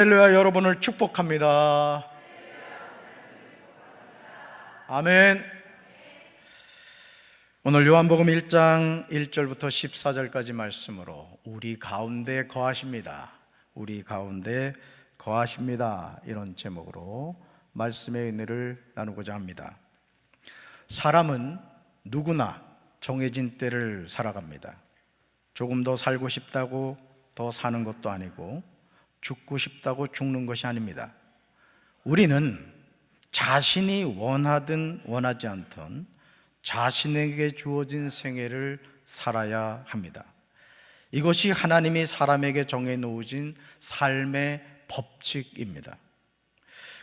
할렐루야. 여러분을 축복합니다. 아멘. 오늘 요한복음 1장 1절부터 14절까지 말씀으로 우리 가운데 거하십니다. 우리 가운데 거하십니다. 이런 제목으로 말씀의 은혜를 나누고자 합니다. 사람은 누구나 정해진 때를 살아갑니다. 조금 더 살고 싶다고 더 사는 것도 아니고 죽고 싶다고 죽는 것이 아닙니다. 우리는 자신이 원하든 원하지 않든 자신에게 주어진 생애를 살아야 합니다. 이것이 하나님이 사람에게 정해놓으신 삶의 법칙입니다.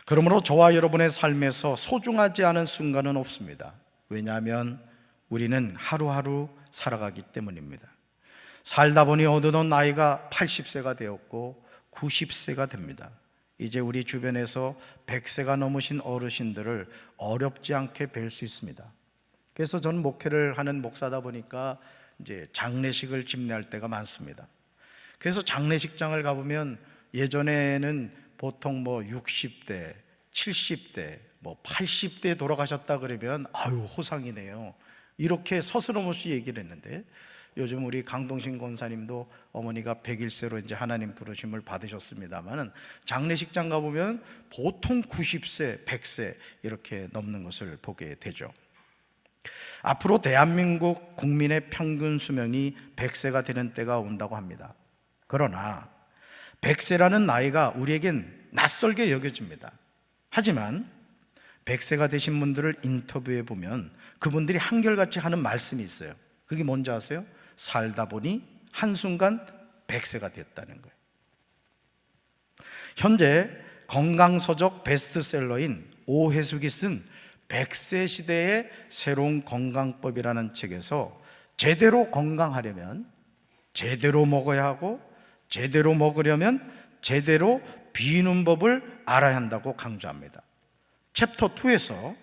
그러므로 저와 여러분의 삶에서 소중하지 않은 순간은 없습니다. 왜냐하면 우리는 하루하루 살아가기 때문입니다. 살다 보니 어느덧 나이가 80세가 되었고 90세가 됩니다. 이제 우리 주변에서 100세가 넘으신 어르신들을 어렵지 않게 뵐 수 있습니다. 그래서 저는 목회를 하는 목사다 보니까 이제 장례식을 집례할 때가 많습니다. 그래서 장례식장을 가보면 예전에는 보통 60대, 70대, 80대 돌아가셨다 그러면 아유 호상이네요, 이렇게 서스럼없이 얘기를 했는데, 요즘 우리 강동신 권사님도 어머니가 101세로 이제 하나님 부르심을 받으셨습니다만 장례식장 가보면 보통 90세, 100세 이렇게 넘는 것을 보게 되죠. 앞으로 대한민국 국민의 평균 수명이 100세가 되는 때가 온다고 합니다. 그러나 100세라는 나이가 우리에겐 낯설게 여겨집니다. 하지만 100세가 되신 분들을 인터뷰해 보면 그분들이 한결같이 하는 말씀이 있어요. 그게 뭔지 아세요? 살다 보니 한순간 100세가 됐다는 거예요. 현재 건강서적 베스트셀러인 오해숙이 쓴 100세 시대의 새로운 건강법이라는 책에서 제대로 건강하려면 제대로 먹어야 하고, 제대로 먹으려면 제대로 비우는 법을 알아야 한다고 강조합니다. 챕터 2에서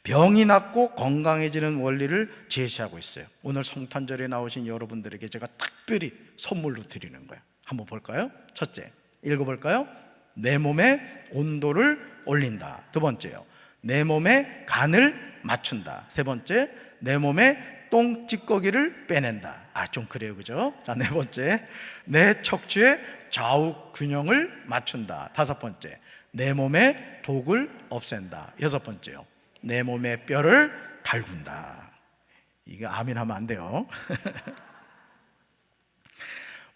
병이 낫고 건강해지는 원리를 제시하고 있어요. 오늘 성탄절에 나오신 여러분들에게 제가 특별히 선물로 드리는 거예요. 한번 볼까요? 첫째, 읽어볼까요? 내 몸의 온도를 올린다. 두 번째요, 내 몸의 간을 맞춘다. 세 번째, 내 몸의 똥찌꺼기를 빼낸다. 좀 그래요, 그죠? 자, 네 번째, 내 척추의 좌우 균형을 맞춘다. 다섯 번째, 내 몸의 독을 없앤다. 여섯 번째요, 내 몸의 뼈를 달군다. 이거 아멘 하면 안 돼요.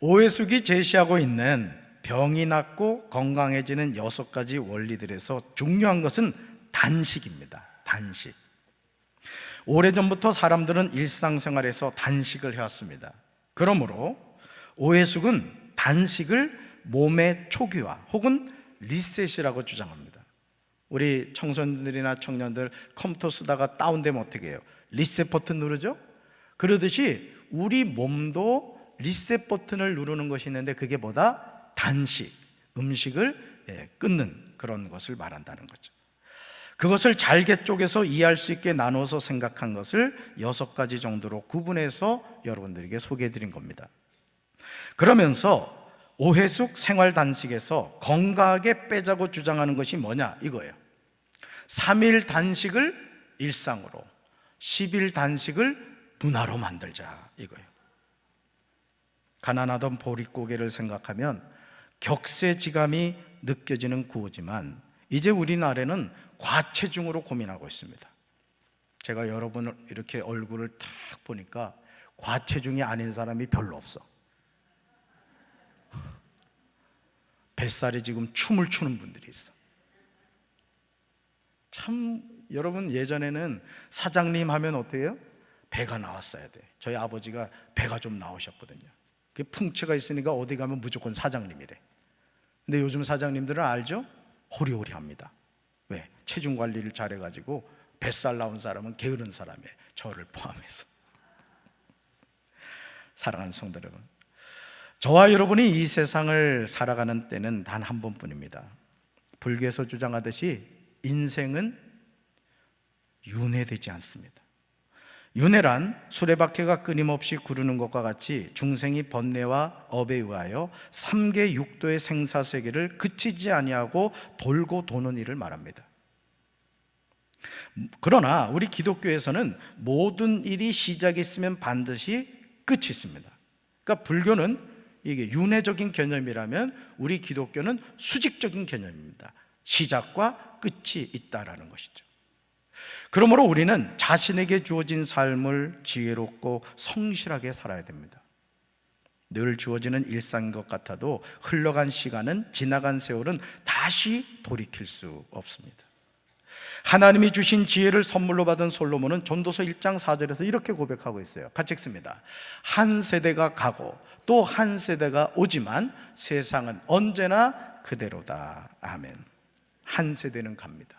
오해숙이 제시하고 있는 병이 낫고 건강해지는 6가지 원리들에서 중요한 것은 단식입니다. 단식. 오래전부터 사람들은 일상생활에서 단식을 해왔습니다. 그러므로 오해숙은 단식을 몸의 초기화 혹은 리셋이라고 주장합니다. 우리 청소년들이나 청년들 컴퓨터 쓰다가 다운되면 어떻게 해요? 리셋 버튼 누르죠? 그러듯이 우리 몸도 리셋 버튼을 누르는 것이 있는데 그게 뭐다? 단식, 음식을 끊는 그런 것을 말한다는 거죠. 그것을 잘게 쪼개서 이해할 수 있게 나눠서 생각한 것을 6가지 정도로 구분해서 여러분들에게 소개해 드린 겁니다. 그러면서 오해숙 생활 단식에서 건강하게 빼자고 주장하는 것이 뭐냐 이거예요. 3일 단식을 일상으로, 10일 단식을 문화로 만들자 이거예요. 가난하던 보릿고개를 생각하면 격세지감이 느껴지는 구호지만 이제 우리나라는 과체중으로 고민하고 있습니다. 제가 여러분을 이렇게 얼굴을 탁 보니까 과체중이 아닌 사람이 별로 없어. 뱃살이 지금 춤을 추는 분들이 있어. 참, 여러분 예전에는 사장님 하면 어때요? 배가 나왔어야 돼. 저희 아버지가 배가 좀 나오셨거든요. 그 풍채가 있으니까 어디 가면 무조건 사장님이래. 근데 요즘 사장님들은 알죠? 호리호리합니다. 왜? 체중 관리를 잘해가지고 뱃살 나온 사람은 게으른 사람이에요. 저를 포함해서. 사랑하는 성도 여러분, 저와 여러분이 이 세상을 살아가는 때는 단 한 번뿐입니다. 불교에서 주장하듯이 인생은 윤회되지 않습니다. 윤회란 수레바퀴가 끊임없이 구르는 것과 같이 중생이 번뇌와 업에 의하여 3계 6도의 생사세계를 그치지 아니하고 돌고 도는 일을 말합니다. 그러나 우리 기독교에서는 모든 일이 시작이 있으면 반드시 끝이 있습니다. 그러니까 불교는 이게 윤회적인 개념이라면 우리 기독교는 수직적인 개념입니다. 시작과 끝이 있다라는 것이죠. 그러므로 우리는 자신에게 주어진 삶을 지혜롭고 성실하게 살아야 됩니다. 늘 주어지는 일상인 것 같아도 흘러간 시간은, 지나간 세월은 다시 돌이킬 수 없습니다. 하나님이 주신 지혜를 선물로 받은 솔로몬은 전도서 1장 4절에서 이렇게 고백하고 있어요. 같이 읽습니다. 한 세대가 가고 또 한 세대가 오지만 세상은 언제나 그대로다. 아멘. 한 세대는 갑니다.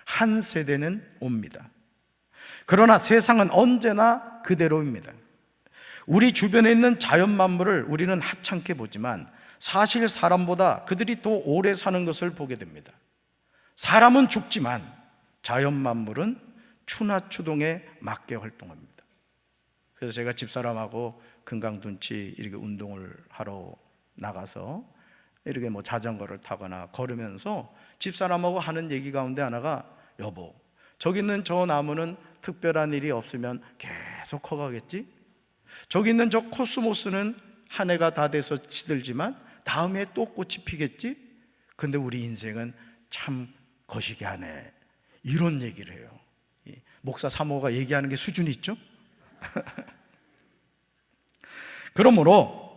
한 세대는 옵니다. 그러나 세상은 언제나 그대로입니다. 우리 주변에 있는 자연 만물을 우리는 하찮게 보지만 사실 사람보다 그들이 더 오래 사는 것을 보게 됩니다. 사람은 죽지만 자연 만물은 추나추동에 맞게 활동합니다. 그래서 제가 집사람하고 금강둔치 이렇게 운동을 하러 나가서 이렇게 자전거를 타거나 걸으면서 집사람하고 하는 얘기 가운데 하나가, 여보, 저기 있는 저 나무는 특별한 일이 없으면 계속 커가겠지? 저기 있는 저 코스모스는 한 해가 다 돼서 시들지만 다음 해에 또 꽃이 피겠지? 근데 우리 인생은 참 거시기하네. 이런 얘기를 해요. 목사 사모가 얘기하는 게 수준이 있죠? 그러므로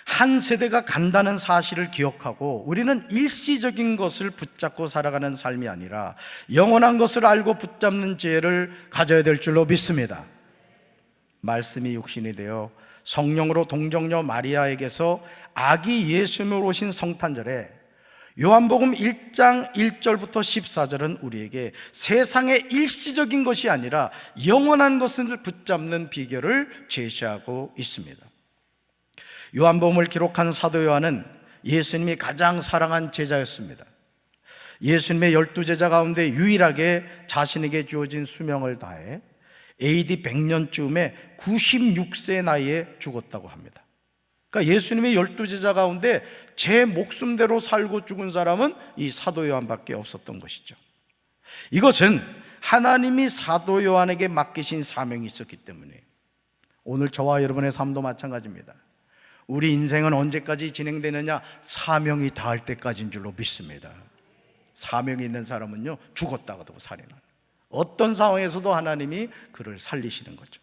한 세대가 간다는 사실을 기억하고 우리는 일시적인 것을 붙잡고 살아가는 삶이 아니라 영원한 것을 알고 붙잡는 지혜를 가져야 될 줄로 믿습니다. 말씀이 육신이 되어 성령으로 동정녀 마리아에게서 아기 예수님으로 오신 성탄절에 요한복음 1장 1절부터 14절은 우리에게 세상의 일시적인 것이 아니라 영원한 것을 붙잡는 비결을 제시하고 있습니다. 요한복음을 기록한 사도 요한은 예수님이 가장 사랑한 제자였습니다. 예수님의 12제자 가운데 유일하게 자신에게 주어진 수명을 다해 AD 100년쯤에 96세 나이에 죽었다고 합니다. 그러니까 예수님의 12제자 가운데 제 목숨대로 살고 죽은 사람은 이 사도 요한밖에 없었던 것이죠. 이것은 하나님이 사도 요한에게 맡기신 사명이 있었기 때문에 오늘 저와 여러분의 삶도 마찬가지입니다. 우리 인생은 언제까지 진행되느냐? 사명이 닿을 때까지인 줄로 믿습니다. 사명이 있는 사람은요, 죽었다가도 살인하는, 어떤 상황에서도 하나님이 그를 살리시는 거죠.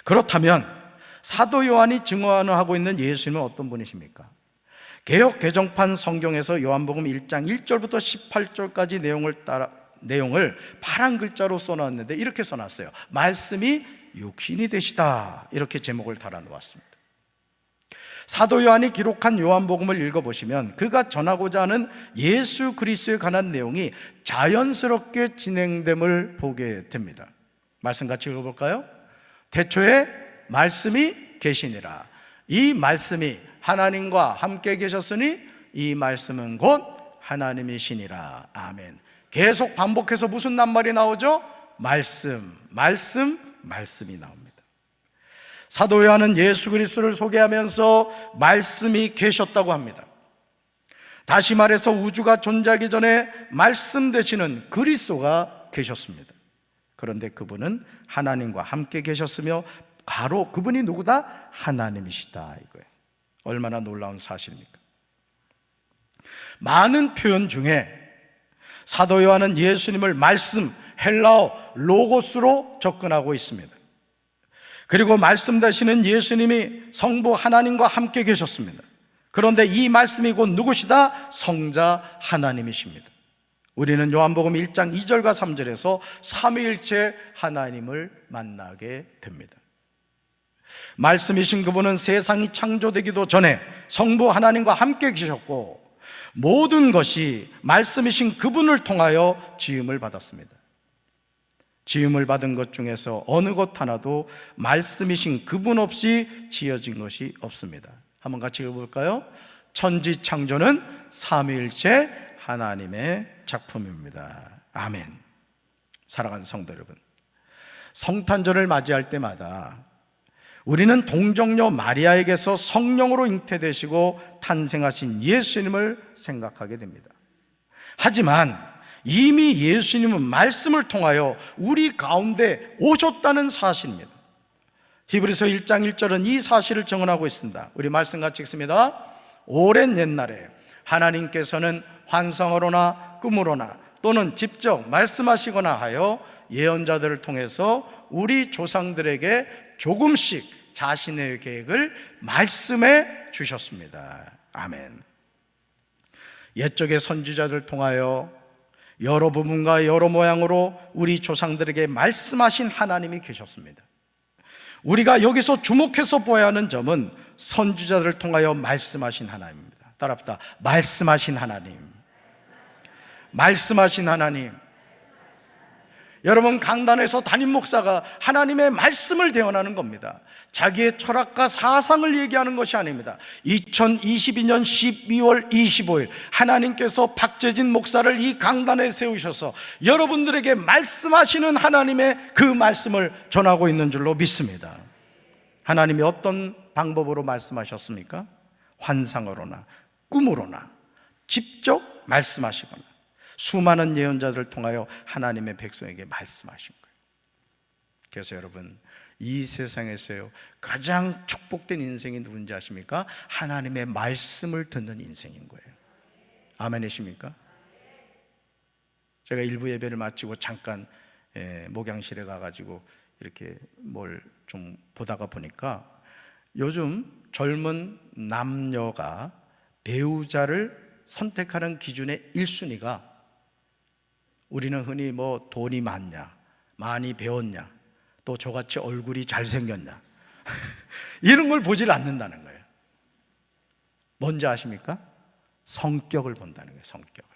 그렇다면 사도 요한이 증언하고 있는 예수님은 어떤 분이십니까? 개역 개정판 성경에서 요한복음 1장 1절부터 18절까지 내용을 파란 글자로 써놨는데 이렇게 써놨어요. 말씀이 육신이 되시다, 이렇게 제목을 달아놓았습니다. 사도 요한이 기록한 요한복음을 읽어보시면 그가 전하고자 하는 예수 그리스도에 관한 내용이 자연스럽게 진행됨을 보게 됩니다. 말씀 같이 읽어볼까요? 태초에 말씀이 계시니라. 이 말씀이 하나님과 함께 계셨으니 이 말씀은 곧 하나님이시니라. 아멘. 계속 반복해서 무슨 낱말이 나오죠? 말씀, 말씀, 말씀이 나옵니다. 사도 요한은 예수 그리스도를 소개하면서 말씀이 계셨다고 합니다. 다시 말해서 우주가 존재하기 전에 말씀 되시는 그리스도가 계셨습니다. 그런데 그분은 하나님과 함께 계셨으며 바로 그분이 누구다? 하나님이시다, 이거예요. 얼마나 놀라운 사실입니까? 많은 표현 중에 사도 요한은 예수님을 말씀, 헬라어 로고스로 접근하고 있습니다. 그리고 말씀 되시는 예수님이 성부 하나님과 함께 계셨습니다. 그런데 이 말씀이 곧 누구시다? 성자 하나님이십니다. 우리는 요한복음 1장 2절과 3절에서 삼위일체 하나님을 만나게 됩니다. 말씀이신 그분은 세상이 창조되기도 전에 성부 하나님과 함께 계셨고 모든 것이 말씀이신 그분을 통하여 지음을 받았습니다. 지음을 받은 것 중에서 어느 것 하나도 말씀이신 그분 없이 지어진 것이 없습니다. 한번 같이 읽어볼까요? 천지 창조는 삼위일체 하나님의 작품입니다. 아멘. 사랑하는 성도 여러분, 성탄절을 맞이할 때마다 우리는 동정녀 마리아에게서 성령으로 잉태되시고 탄생하신 예수님을 생각하게 됩니다. 하지만 이미 예수님은 말씀을 통하여 우리 가운데 오셨다는 사실입니다. 히브리서 1장 1절은 이 사실을 증언하고 있습니다. 우리 말씀 같이 읽습니다. 오랜 옛날에 하나님께서는 환상으로나 꿈으로나 또는 직접 말씀하시거나 하여 예언자들을 통해서 우리 조상들에게 조금씩 자신의 계획을 말씀해 주셨습니다. 아멘. 옛적의 선지자들 통하여 여러 부분과 여러 모양으로 우리 조상들에게 말씀하신 하나님이 계셨습니다. 우리가 여기서 주목해서 보아야 하는 점은 선지자들을 통하여 말씀하신 하나님입니다. 따라합시다. 말씀하신 하나님. 말씀하신 하나님. 여러분, 강단에서 담임 목사가 하나님의 말씀을 대언하는 겁니다. 자기의 철학과 사상을 얘기하는 것이 아닙니다. 2022년 12월 25일 하나님께서 박재진 목사를 이 강단에 세우셔서 여러분들에게 말씀하시는 하나님의 그 말씀을 전하고 있는 줄로 믿습니다. 하나님이 어떤 방법으로 말씀하셨습니까? 환상으로나 꿈으로나 직접 말씀하시거나 수많은 예언자들을 통하여 하나님의 백성에게 말씀하신 거예요. 그래서 여러분, 이 세상에서요 가장 축복된 인생이 누군지 아십니까? 하나님의 말씀을 듣는 인생인 거예요. 아멘이십니까? 제가 일부 예배를 마치고 잠깐 목양실에 가가지고 이렇게 뭘 좀 보다가 보니까 요즘 젊은 남녀가 배우자를 선택하는 기준의 1순위가 우리는 흔히 뭐 돈이 많냐, 많이 배웠냐, 또 저같이 얼굴이 잘생겼냐 이런 걸 보질 않는다는 거예요. 뭔지 아십니까? 성격을 본다는 거예요. 성격을.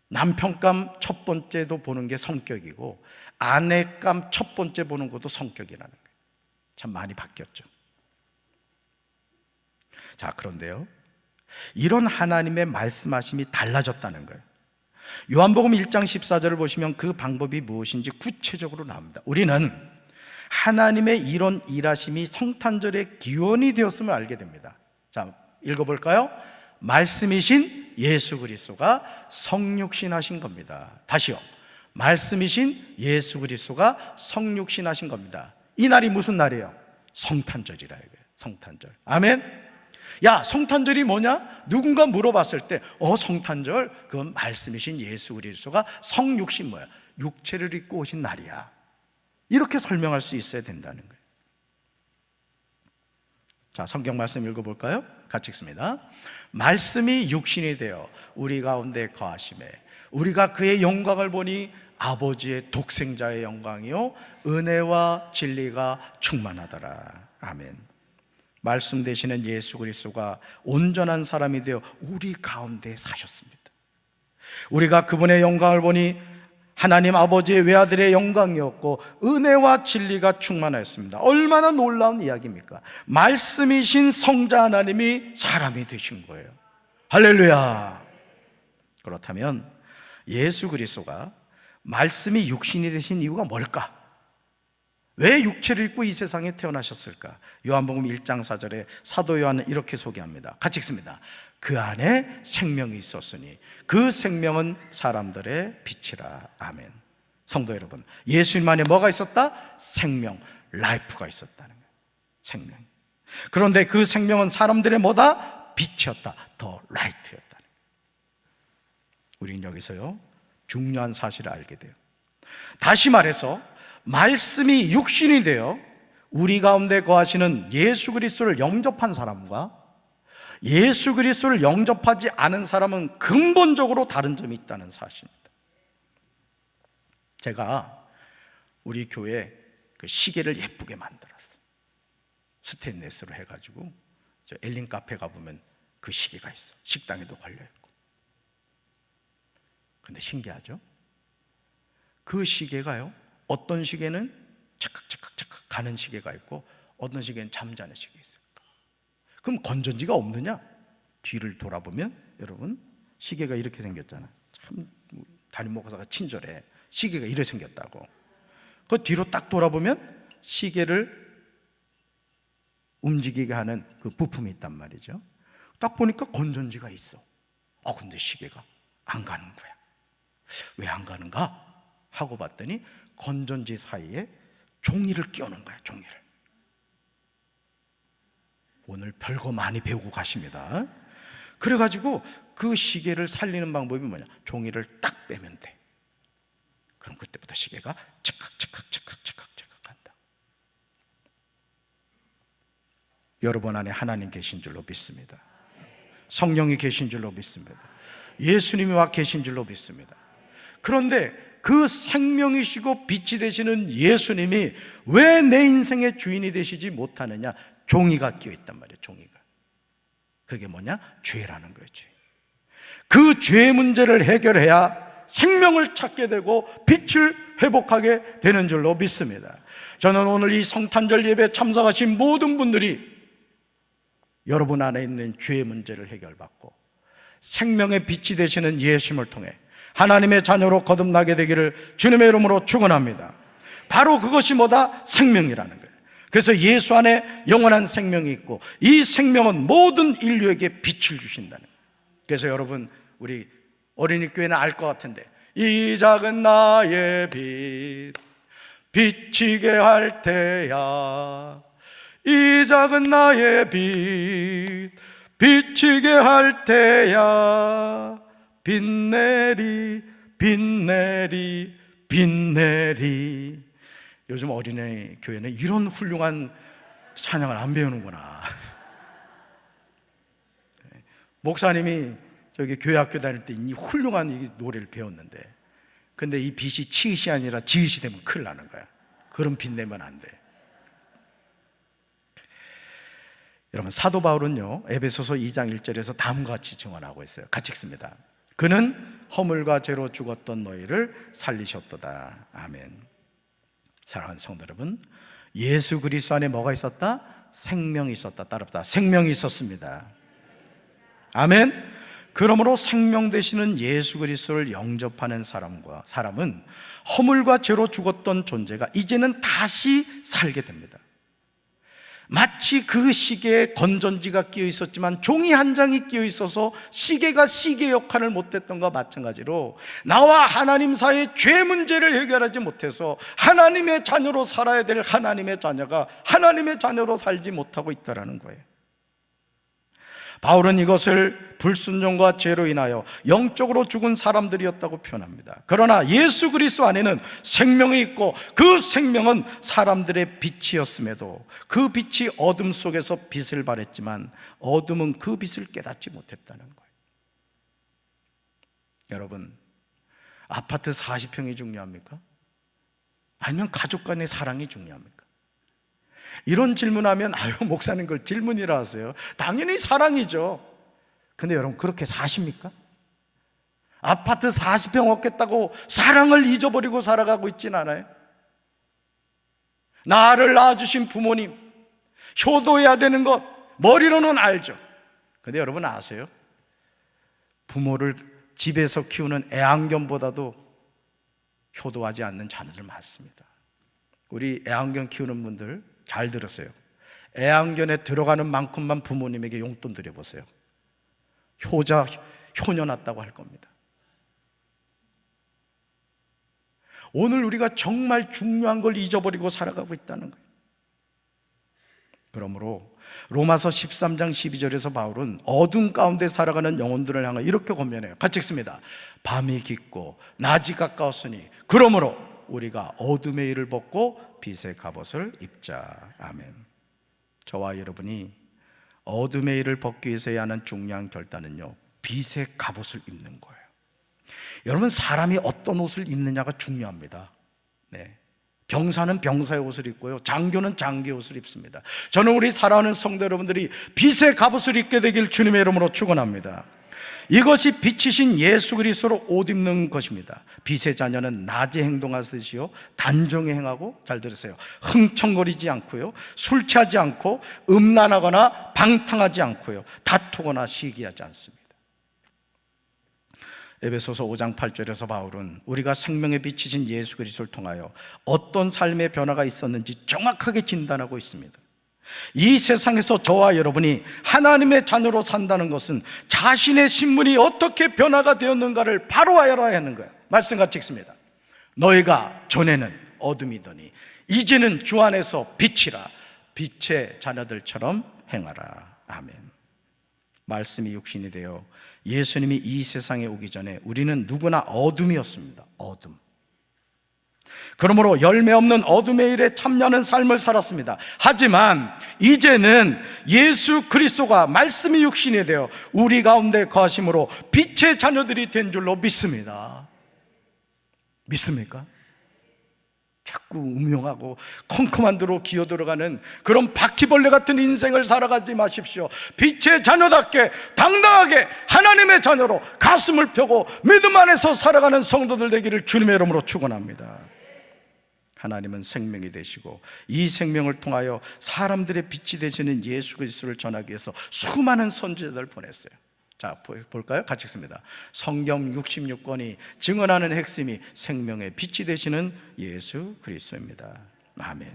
남편감 첫 번째도 보는 게 성격이고 아내감 첫 번째 보는 것도 성격이라는 거예요. 참 많이 바뀌었죠. 자, 그런데요, 이런 하나님의 말씀하심이 달라졌다는 거예요. 요한복음 1장 14절을 보시면 그 방법이 무엇인지 구체적으로 나옵니다. 우리는 하나님의 이런 일하심이 성탄절의 기원이 되었음을 알게 됩니다. 자, 읽어볼까요? 말씀이신 예수 그리스도가 성육신 하신 겁니다. 다시요. 말씀이신 예수 그리스도가 성육신 하신 겁니다. 이 날이 무슨 날이에요? 성탄절이라 이거예요. 성탄절. 아멘. 야, 성탄절이 뭐냐? 누군가 물어봤을 때 성탄절 그건 말씀이신 예수 그리스도가 성육신 뭐야? 육체를 입고 오신 날이야. 이렇게 설명할 수 있어야 된다는 거예요. 자, 성경 말씀 읽어볼까요? 같이 읽습니다. 말씀이 육신이 되어 우리 가운데 거하심에 우리가 그의 영광을 보니 아버지의 독생자의 영광이요 은혜와 진리가 충만하더라. 아멘. 말씀 되시는 예수 그리스도가 온전한 사람이 되어 우리 가운데 사셨습니다. 우리가 그분의 영광을 보니 하나님 아버지의 외아들의 영광이었고 은혜와 진리가 충만하였습니다. 얼마나 놀라운 이야기입니까? 말씀이신 성자 하나님이 사람이 되신 거예요. 할렐루야. 그렇다면 예수 그리스도가 말씀이 육신이 되신 이유가 뭘까? 왜 육체를 입고 이 세상에 태어나셨을까? 요한복음 1장 4절에 사도 요한은 이렇게 소개합니다. 같이 읽습니다. 그 안에 생명이 있었으니 그 생명은 사람들의 빛이라. 아멘. 성도 여러분, 예수님 안에 뭐가 있었다? 생명, 라이프가 있었다는 거예요. 생명. 그런데 그 생명은 사람들의 뭐다? 빛이었다. 더 라이트였다는 거예요. 우리는 여기서요 중요한 사실을 알게 돼요. 다시 말해서 말씀이 육신이 되어 우리 가운데 거하시는 예수 그리스도를 영접한 사람과 예수 그리스도를 영접하지 않은 사람은 근본적으로 다른 점이 있다는 사실입니다. 제가 우리 교회 그 시계를 예쁘게 만들었어요. 스테인레스로 해가지고 저 엘린 카페 가보면 그 시계가 있어. 식당에도 걸려있고. 근데 신기하죠? 그 시계가요 어떤 시계는 착각착각착각 가는 시계가 있고 어떤 시계는 잠자는 시계 있어요. 그럼 건전지가 없느냐? 뒤를 돌아보면 여러분 시계가 이렇게 생겼잖아. 참 담임 목사가 친절해. 시계가 이래 생겼다고. 그 뒤로 딱 돌아보면 시계를 움직이게 하는 그 부품이 있단 말이죠. 딱 보니까 건전지가 있어. 근데 시계가 안 가는 거야. 왜 안 가는가 하고 봤더니 건전지 사이에 종이를 끼워놓은 거야. 종이를. 오늘 별거 많이 배우고 가십니다. 그래가지고 그 시계를 살리는 방법이 뭐냐? 종이를 딱 빼면 돼. 그럼 그때부터 시계가 척각척각 한다. 여러분 안에 하나님 계신 줄로 믿습니다. 성령이 계신 줄로 믿습니다. 예수님이 와 계신 줄로 믿습니다. 그런데 그 생명이시고 빛이 되시는 예수님이 왜 내 인생의 주인이 되시지 못하느냐? 종이가 끼어 있단 말이에요. 종이가. 그게 뭐냐? 죄라는 거예요. 죄. 그 죄 문제를 해결해야 생명을 찾게 되고 빛을 회복하게 되는 줄로 믿습니다. 저는 오늘 이 성탄절 예배에 참석하신 모든 분들이 여러분 안에 있는 죄의 문제를 해결받고 생명의 빛이 되시는 예수님을 통해 하나님의 자녀로 거듭나게 되기를 주님의 이름으로 축원합니다. 바로 그것이 뭐다? 생명이라는 거예요. 그래서 예수 안에 영원한 생명이 있고 이 생명은 모든 인류에게 빛을 주신다는 거예요. 그래서 여러분, 우리 어린이 교회는 알 것 같은데, 이 작은 나의 빛 비치게 할 테야, 이 작은 나의 빛 비치게 할 테야, 빛내리 빛내리 빛내리. 요즘 어린이 교회는 이런 훌륭한 찬양을 안 배우는구나. 목사님이 저기 교회 학교 다닐 때 이 훌륭한 이 노래를 배웠는데, 근데 이 빛이 치읓이 아니라 지읒이 되면 큰일 나는 거야. 그런 빛 내면 안 돼. 여러분, 사도 바울은요, 에베소서 2장 1절에서 다음과 같이 증언하고 있어요. 같이 읽습니다. 그는 허물과 죄로 죽었던 너희를 살리셨도다. 아멘. 사랑하는 성도 여러분, 예수 그리스도 안에 뭐가 있었다? 생명이 있었다. 따라합시다. 생명이 있었습니다. 아멘. 그러므로 생명 되시는 예수 그리스도를 영접하는 사람은 허물과 죄로 죽었던 존재가 이제는 다시 살게 됩니다. 마치 그 시계에 건전지가 끼어 있었지만 종이 한 장이 끼어 있어서 시계가 시계 역할을 못했던 것과 마찬가지로 나와 하나님 사이의 죄 문제를 해결하지 못해서 하나님의 자녀로 살아야 될 하나님의 자녀가 하나님의 자녀로 살지 못하고 있다는 거예요. 바울은 이것을 불순종과 죄로 인하여 영적으로 죽은 사람들이었다고 표현합니다. 그러나 예수 그리스도 안에는 생명이 있고 그 생명은 사람들의 빛이었음에도 그 빛이 어둠 속에서 빛을 발했지만 어둠은 그 빛을 깨닫지 못했다는 거예요. 여러분, 아파트 40평이 중요합니까? 아니면 가족 간의 사랑이 중요합니까? 이런 질문하면 목사님 그걸 질문이라 하세요. 당연히 사랑이죠. 근데 여러분, 그렇게 사십니까? 아파트 40평 얻겠다고 사랑을 잊어버리고 살아가고 있진 않아요? 나를 낳아주신 부모님, 효도해야 되는 것 머리로는 알죠. 근데 여러분 아세요? 부모를 집에서 키우는 애완견보다도 효도하지 않는 자녀들 많습니다. 우리 애완견 키우는 분들 잘 들으세요. 애완견에 들어가는 만큼만 부모님에게 용돈 드려보세요. 효녀 낳았다고 할 겁니다. 오늘 우리가 정말 중요한 걸 잊어버리고 살아가고 있다는 거예요. 그러므로 로마서 13장 12절에서 바울은 어둠 가운데 살아가는 영혼들을 향해 이렇게 권면해요. 같이 읽습니다. 밤이 깊고 낮이 가까웠으니 그러므로 우리가 어둠의 일을 벗고 빛의 갑옷을 입자. 아멘. 저와 여러분이 어둠의 일을 벗기 위해서 해야 하는 중요한 결단은요, 빛의 갑옷을 입는 거예요. 여러분, 사람이 어떤 옷을 입느냐가 중요합니다. 네. 병사는 병사의 옷을 입고요, 장교는 장교의 옷을 입습니다. 저는 우리 사랑하는 성도 여러분들이 빛의 갑옷을 입게 되길 주님의 이름으로 축원합니다. 이것이 빛이신 예수 그리스도로 옷 입는 것입니다. 빛의 자녀는 낮에 행동하듯이요 단정히 행하고, 잘 들으세요, 흥청거리지 않고요, 술 취하지 않고, 음란하거나 방탕하지 않고요, 다투거나 시기하지 않습니다. 에베소서 5장 8절에서 바울은 우리가 생명의 빛이신 예수 그리스도를 통하여 어떤 삶의 변화가 있었는지 정확하게 진단하고 있습니다. 이 세상에서 저와 여러분이 하나님의 자녀로 산다는 것은 자신의 신분이 어떻게 변화가 되었는가를 바로 알아야 하는 거예요. 말씀 같이 읽습니다. 너희가 전에는 어둠이더니 이제는 주 안에서 빛이라, 빛의 자녀들처럼 행하라. 아멘. 말씀이 육신이 되어 예수님이 이 세상에 오기 전에 우리는 누구나 어둠이었습니다. 어둠. 그러므로 열매 없는 어둠의 일에 참여하는 삶을 살았습니다. 하지만 이제는 예수 그리스도가 말씀이 육신이 되어 우리 가운데 거하심으로 빛의 자녀들이 된 줄로 믿습니다. 믿습니까? 자꾸 음흉하고 컴컴한 데로 기어들어가는 그런 바퀴벌레 같은 인생을 살아가지 마십시오. 빛의 자녀답게 당당하게 하나님의 자녀로 가슴을 펴고 믿음 안에서 살아가는 성도들 되기를 주님의 이름으로 축원합니다. 하나님은 생명이 되시고 이 생명을 통하여 사람들의 빛이 되시는 예수 그리스도를 전하기 위해서 수많은 선지자들을 보냈어요. 자, 볼까요? 같이 읽습니다. 성경 66권이 증언하는 핵심이 생명의 빛이 되시는 예수 그리스도입니다. 아멘.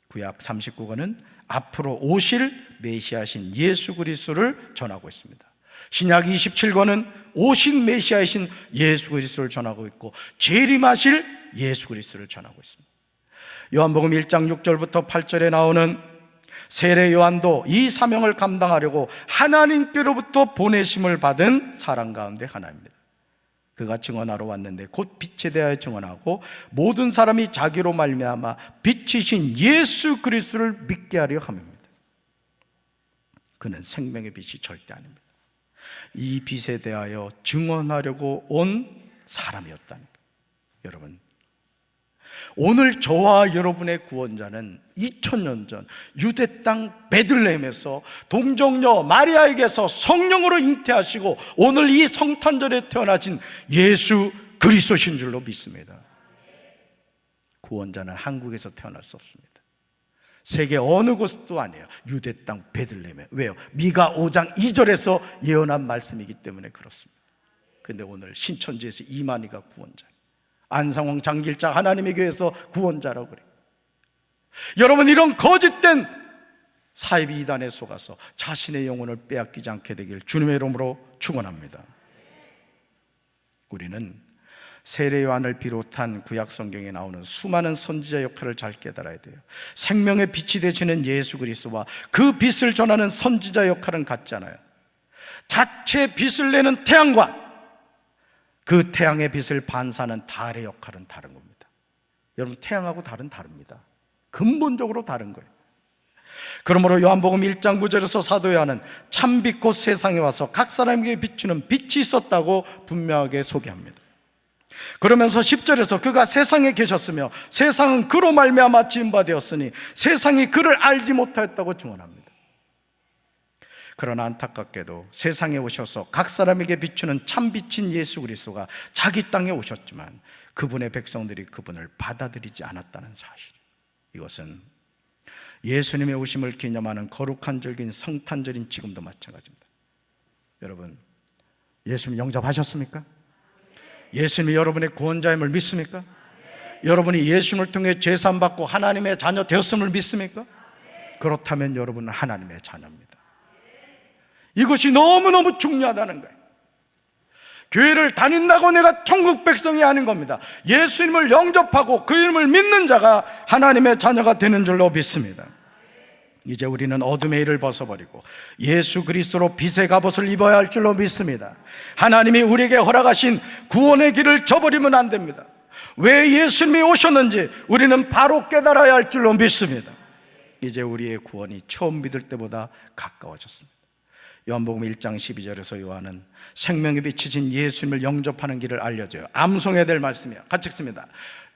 구약 39권은 앞으로 오실 메시아신 예수 그리스도를 전하고 있습니다. 신약 27권은 오신 메시아이신 예수 그리스도를 전하고 있고 재림하실 예수 그리스도를 전하고 있습니다. 요한복음 1장 6절부터 8절에 나오는 세례 요한도 이 사명을 감당하려고 하나님께로부터 보내심을 받은 사람 가운데 하나입니다. 그가 증언하러 왔는데 곧 빛에 대하여 증언하고 모든 사람이 자기로 말미암아 빛이신 예수 그리스도를 믿게 하려 함입니다. 그는 생명의 빛이 절대 아닙니다. 이 빛에 대하여 증언하려고 온 사람이었다는 거예요. 여러분, 오늘 저와 여러분의 구원자는 2000년 전 유대 땅 베들레헴에서 동정녀 마리아에게서 성령으로 잉태하시고 오늘 이 성탄절에 태어나신 예수 그리스도신 줄로 믿습니다. 구원자는 한국에서 태어날 수 없습니다. 세계 어느 곳도 아니에요. 유대 땅 베들레헴에. 왜요? 미가 5장 2절에서 예언한 말씀이기 때문에 그렇습니다. 그런데 오늘 신천지에서 이만희가 구원자, 안상홍 장길자 하나님의 교회에서 구원자라고 그래요. 여러분, 이런 거짓된 사이비 이단에 속아서 자신의 영혼을 빼앗기지 않게 되길 주님의 이름으로 축원합니다. 우리는 세례 요한을 비롯한 구약 성경에 나오는 수많은 선지자 역할을 잘 깨달아야 돼요. 생명의 빛이 되시는 예수 그리스도와 그 빛을 전하는 선지자 역할은 같잖아요. 자체 빛을 내는 태양과 그 태양의 빛을 반사하는 달의 역할은 다른 겁니다. 여러분, 태양하고 달은 다릅니다. 근본적으로 다른 거예요. 그러므로 요한복음 1장 9절에서 사도 요한은 참빛 곧 세상에 와서 각 사람에게 비추는 빛이 있었다고 분명하게 소개합니다. 그러면서 10절에서 그가 세상에 계셨으며 세상은 그로 말미암아 지은 바 되었으니 세상이 그를 알지 못하였다고 증언합니다. 그러나 안타깝게도 세상에 오셔서 각 사람에게 비추는 참빛인 예수 그리스도가 자기 땅에 오셨지만 그분의 백성들이 그분을 받아들이지 않았다는 사실. 이것은 예수님의 오심을 기념하는 거룩한 절기인 성탄절인 지금도 마찬가지입니다. 여러분, 예수님 영접하셨습니까? 예수님이 여러분의 구원자임을 믿습니까? 여러분이 예수님을 통해 제사받고 하나님의 자녀 되었음을 믿습니까? 그렇다면 여러분은 하나님의 자녀입니다. 이것이 너무너무 중요하다는 거예요. 교회를 다닌다고 내가 천국 백성이 아닌 겁니다. 예수님을 영접하고 그 이름을 믿는 자가 하나님의 자녀가 되는 줄로 믿습니다. 이제 우리는 어둠의 일을 벗어버리고 예수 그리스도로 빛의 갑옷을 입어야 할 줄로 믿습니다. 하나님이 우리에게 허락하신 구원의 길을 저버리면 안 됩니다. 왜 예수님이 오셨는지 우리는 바로 깨달아야 할 줄로 믿습니다. 이제 우리의 구원이 처음 믿을 때보다 가까워졌습니다. 요한복음 1장 12절에서 요한은 생명의 빛이신 예수님을 영접하는 길을 알려줘요. 암송해야 될 말씀이에요. 같이 읽습니다.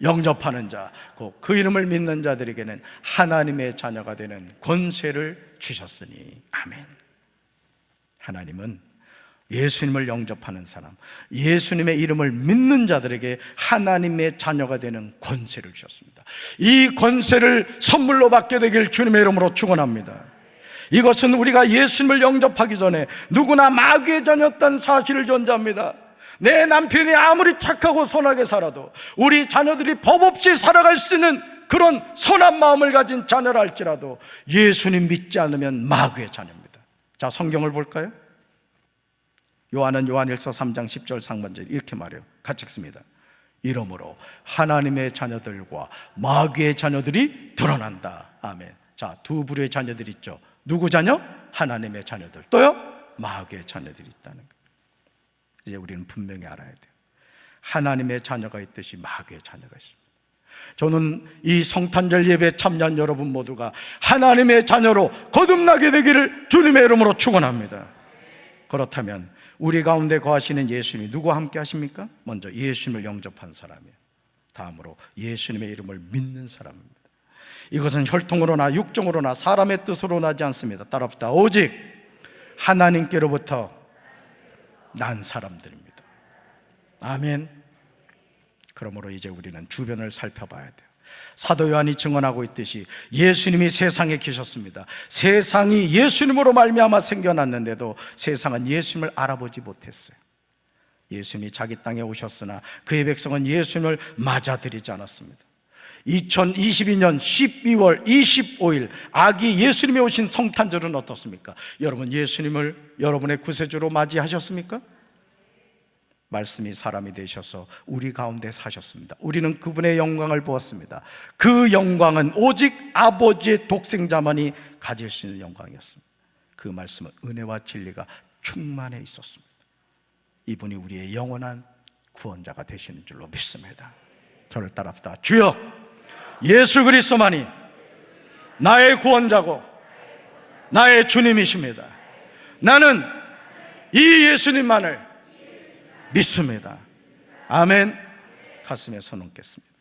영접하는 자, 곧 그 이름을 믿는 자들에게는 하나님의 자녀가 되는 권세를 주셨으니. 아멘. 하나님은 예수님을 영접하는 사람, 예수님의 이름을 믿는 자들에게 하나님의 자녀가 되는 권세를 주셨습니다. 이 권세를 선물로 받게 되길 주님의 이름으로 축원합니다. 이것은 우리가 예수님을 영접하기 전에 누구나 마귀의 자녀였다는 사실을 전제합니다. 내 남편이 아무리 착하고 선하게 살아도 우리 자녀들이 법 없이 살아갈 수 있는 그런 선한 마음을 가진 자녀라 할지라도 예수님 믿지 않으면 마귀의 자녀입니다. 자, 성경을 볼까요? 요한은 요한일서 3장 10절 상반절 이렇게 말해요. 같이 읽습니다. 이러므로 하나님의 자녀들과 마귀의 자녀들이 드러난다. 아멘. 자, 두 부류의 자녀들이 있죠. 누구 자녀? 하나님의 자녀들. 또요? 마귀의 자녀들이 있다는 거예요. 이제 우리는 분명히 알아야 돼요. 하나님의 자녀가 있듯이 마귀의 자녀가 있습니다. 저는 이 성탄절 예배 참여한 여러분 모두가 하나님의 자녀로 거듭나게 되기를 주님의 이름으로 축원합니다. 그렇다면 우리 가운데 거하시는 예수님이 누구와 함께 하십니까? 먼저 예수님을 영접한 사람이에요. 다음으로 예수님의 이름을 믿는 사람입니다. 이것은 혈통으로나 육정으로나 사람의 뜻으로 나지 않습니다. 따라합시다. 오직 하나님께로부터 난 사람들입니다. 아멘. 그러므로 이제 우리는 주변을 살펴봐야 돼요. 사도 요한이 증언하고 있듯이 예수님이 세상에 계셨습니다. 세상이 예수님으로 말미암아 생겨났는데도 세상은 예수님을 알아보지 못했어요. 예수님이 자기 땅에 오셨으나 그의 백성은 예수님을 맞아들이지 않았습니다. 2022년 12월 25일 아기 예수님이 오신 성탄절은 어떻습니까? 여러분, 예수님을 여러분의 구세주로 맞이하셨습니까? 말씀이 사람이 되셔서 우리 가운데 사셨습니다. 우리는 그분의 영광을 보았습니다. 그 영광은 오직 아버지의 독생자만이 가질 수 있는 영광이었습니다. 그 말씀은 은혜와 진리가 충만해 있었습니다. 이분이 우리의 영원한 구원자가 되시는 줄로 믿습니다. 저를 따라합시다. 주여, 예수 그리스도만이 나의 구원자고 나의 주님이십니다. 나는 이 예수님만을 믿습니다. 아멘. 가슴에 손 얹겠습니다.